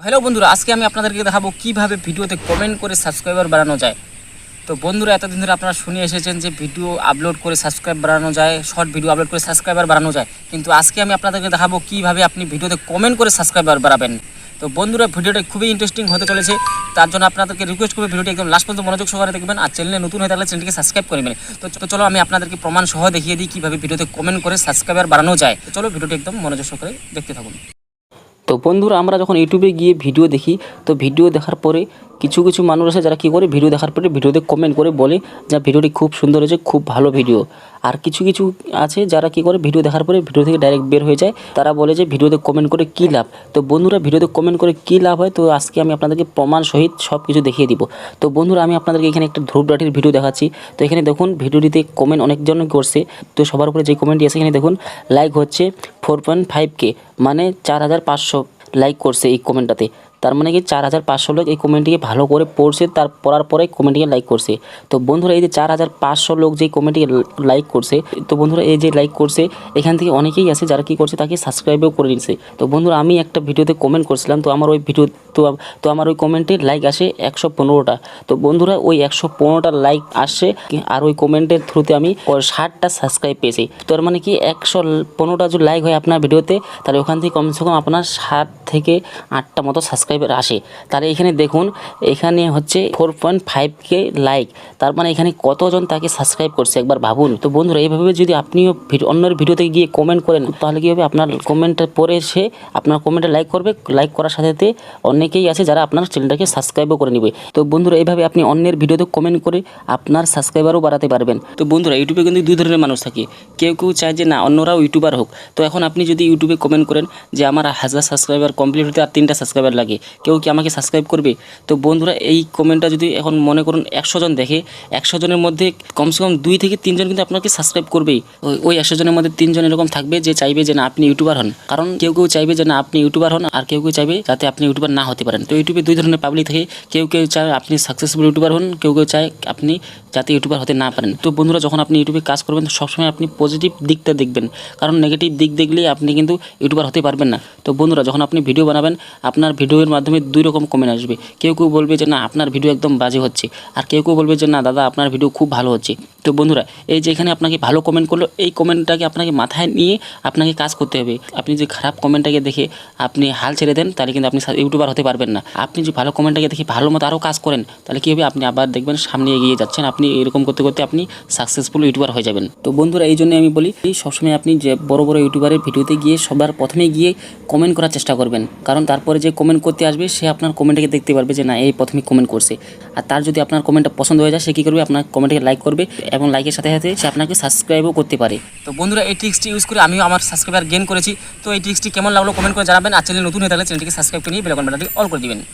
Hello বন্ধুরা, আজকে আমি আপনাদেরকে দেখাবো কিভাবে ভিডিওতে কমেন্ট করে সাবস্ক্রাইবার বাড়ানো যায়। তো বন্ধুরা, এতদিন ধরে আপনারা শুনে এসেছেন যে ভিডিও আপলোড করে সাবস্ক্রাইব বাড়ানো যায়, শর্ট ভিডিও আপলোড করে সাবস্ক্রাইবার বাড়ানো যায়, কিন্তু আজকে আমি আপনাদেরকে দেখাবো কিভাবে আপনি ভিডিওতে কমেন্ট করে সাবস্ক্রাইবার বাড়াবেন। তো বন্ধুরা, ভিডিওটা খুবই ইন্টারেস্টিং হতে চলেছে, তার জন্য আপনাদেরকে রিকোয়েস্ট করবো ভিডিওটি একদম লাস্ট পর্যন্ত মনোযোগ সহকারে দেখবেন, আর চ্যানেলে নতুন হয়ে থাকলে চ্যানেলটিকে সাবস্ক্রাইব করবেন। তো চলো আমি আপনাদেরকে প্রমাণ সহ দেখিয়ে দিই কিভাবে ভিডিওতে কমেন্ট করে সাবস্ক্রাইবার বাড়ানো যায়। তো চলো ভিডিওটি একদম মনোযোগ সহকারে দেখতে থাকুন। তো বন্ধুরা, আমরা যখন ইউটিউবে গিয়ে ভিডিও দেখি, তো ভিডিও দেখার পরে কিছু কিছু মানুষ আছে যারা কী করে, ভিডিও দেখার পরে ভিডিওতে কমেন্ট করে বলে যে ভিডিওটি খুব সুন্দর হয়েছে, খুব ভালো ভিডিও। আর কিছু কিছু আছে যারা কী করে, ভিডিও দেখার পরে ভিডিও থেকে ডাইরেক্ট বের হয়ে যায়, তারা বলে যে ভিডিওতে কমেন্ট করে কী লাভ। তো বন্ধুরা, ভিডিওতে কমেন্ট করে কী লাভ হয়, তো আজকে আমি আপনাদেরকে প্রমাণ সহিত সব কিছু দেখিয়ে দিব। তো বন্ধুরা, আমি আপনাদেরকে এখানে একটা ধূপকাঠির ভিডিও দেখাচ্ছি। তো এখানে দেখুন ভিডিওটিতে কমেন্ট অনেকজন করছে। তো সবার উপরে যে কমেন্টটি আছে এখানে দেখুন, লাইক হচ্ছে 4.5K, মানে 4500 লাইক করছে এই কমেন্টটাতে। তার মানে কি 4500 লোক এই কমেন্টটিকে ভালো করে পড়ছে, তার পড়ার পরে কমেন্টটিকে লাইক করছে। তো বন্ধুরা, এই যে 4500 লোক যে কমেন্টটিকে লাইক করছে, তো বন্ধুরা এই যে লাইক করছে, এখান থেকে অনেকেই আছে যারা কি করছে, তাকে সাবস্ক্রাইবও করে নিচ্ছে। তো বন্ধুরা, আমি একটা ভিডিওতে কমেন্ট করছিলাম, তো আমার ওই ভিডিও তো আমার ওই কমেন্টে লাইক আসে 115টা। তো বন্ধুরা, ওই 115টা লাইক আসছে, আর ওই কমেন্টের থ্রুতে আমি 60টা সাবস্ক্রাইব পেয়েছি। তার মানে কি 115টা যদি লাইক হয় আপনার ভিডিওতে, তাহলে ওখান থেকে কমসে কম আপনার 7 থেকে 8টা মতো সাবস্ক্রাইবার আসে। তাহলে এখানে দেখুন, এখানে হচ্ছে 4.5K লাইক, তার মানে এখানে কতজন তাকে সাবস্ক্রাইব করছে একবার ভাবুন। তো বন্ধুরা, এইভাবে যদি আপনিও অন্যের ভিডিওতে গিয়ে কমেন্ট করেন, তাহলে কী হবে, আপনার কমেন্টটা পড়ে সে আপনার কমেন্টে লাইক করবে। লাইক করার সাথে সাথে অনেকেই আছে যারা আপনার চ্যানেলটাকে সাবস্ক্রাইবও করে নেবে। তো বন্ধুরা, এইভাবে আপনি অন্যের ভিডিওতে কমেন্ট করে আপনার সাবস্ক্রাইবারও বাড়াতে পারবেন। তো বন্ধুরা, ইউটিউবে কিন্তু দুই ধরনের মানুষ থাকে। কেউ কেউ চায় যে না, অন্যরাও ইউটিউবার হোক। তো এখন আপনি যদি ইউটিউবে কমেন্ট করেন যে আমার 1000 সাবস্ক্রাইবার কমপ্লিট হতে আর 3টা সাবস্ক্রাইবার লাগে, কেউ কি আমাকে সাবস্ক্রাইব করবে? তো বন্ধুরা, এই কমেন্টটা যদি এখন মনে করুন 100 জন দেখে, 100 জনের মধ্যে কমসে কম 2 থেকে 3 জন কিন্তু আপনাকে সাবস্ক্রাইব করবেই। ওই 100 জনের মধ্যে 3 জন এরকম থাকবে যে চাইবে যে না, আপনি ইউটিউবার হন। কারণ কেউ কেউ চাইবে যে না, আপনি ইউটিউবার হন, আর কেউ কেউ চাইবে যাতে আপনি ইউটিউবার না হতে পারেন। তো ইউটিউবে দুই ধরনের পাবলিক থাকে। কেউ কেউ চায় আপনি সাকসেসফুল ইউটিউবার হন, কেউ কেউ চায় আপনি যাতে ইউটিউবার হতে না পারেন। তো বন্ধুরা, যখন আপনি ইউটিউবে কাজ করবেন, তো সবসময় আপনি পজিটিভ দিকটা দেখবেন, কারণ নেগেটিভ দিক দেখলেই আপনি কিন্তু ইউটিউবার হতে পারবেন না। তো বন্ধুরা, যখন আপনি ভিডিও বানাবেন, আপনার ভিডিওর মাধ্যমে দুই রকম কমেন্ট আসবে। কেউ কেউ বলবে যে না, আপনার ভিডিও একদম বাজে হচ্ছে, আর কেউ কেউ বলবে যে না দাদা, আপনার ভিডিও খুব ভালো হচ্ছে। তো বন্ধুরা, এই যে এখানে আপনাকে ভালো কমেন্ট করলো, এই কমেন্টটাকে আপনাকে মাথায় নিয়ে আপনাকে কাজ করতে হবে। আপনি যে খারাপ কমেন্টটাকে দেখে আপনি হাল ছেড়ে দেন, তাহলে কিন্তু আপনি ইউটিউবার হতে পারবেন না। আপনি যে ভালো কমেন্টটাকে দেখে ভালো মতো আরও কাজ করেন, তাহলে কী হবে, আপনি আবার দেখবেন সামনে এগিয়ে যাচ্ছেন। আপনি এরকম করতে করতে আপনি সাকসেসফুল ইউটিউবার হয়ে যাবেন। তো বন্ধুরা, এই জন্য আমি বলি, সবসময় আপনি যে বড় বড় ইউটিউবারের ভিডিওতে গিয়ে সবার প্রথমে গিয়ে কমেন্ট করার চেষ্টা করবেন, কারণ তারপরে যে কমেন্ট করতে আসবে সে আপনার কমেন্টটাকে দেখতে পারবে যে না, এই প্রথমে কমেন্ট করছে। আর তার যদি আপনার কমেন্টটা পছন্দ হয়ে যায়, সে কী করবে, আপনার কমেন্টকে লাইক করবে, এবং লাইকের সাথে সাথে সে আপনাকে সাবস্ক্রাইবও করতে পারে। তো বন্ধুরা, এই ট্রিক্সটি ইউজ করে আমিও আমার সাবস্ক্রাইবার গেইন করেছি। তো এই ট্রিক্সটি কেমন লাগলো কমেন্ট করে জানাবেন, আর চ্যানেল নতুন হয়ে থাকলে চ্যানেলটিকে সাবস্ক্রাইব করে নিয়ে বেল আইকন বাটনটি অল করে দিবেন।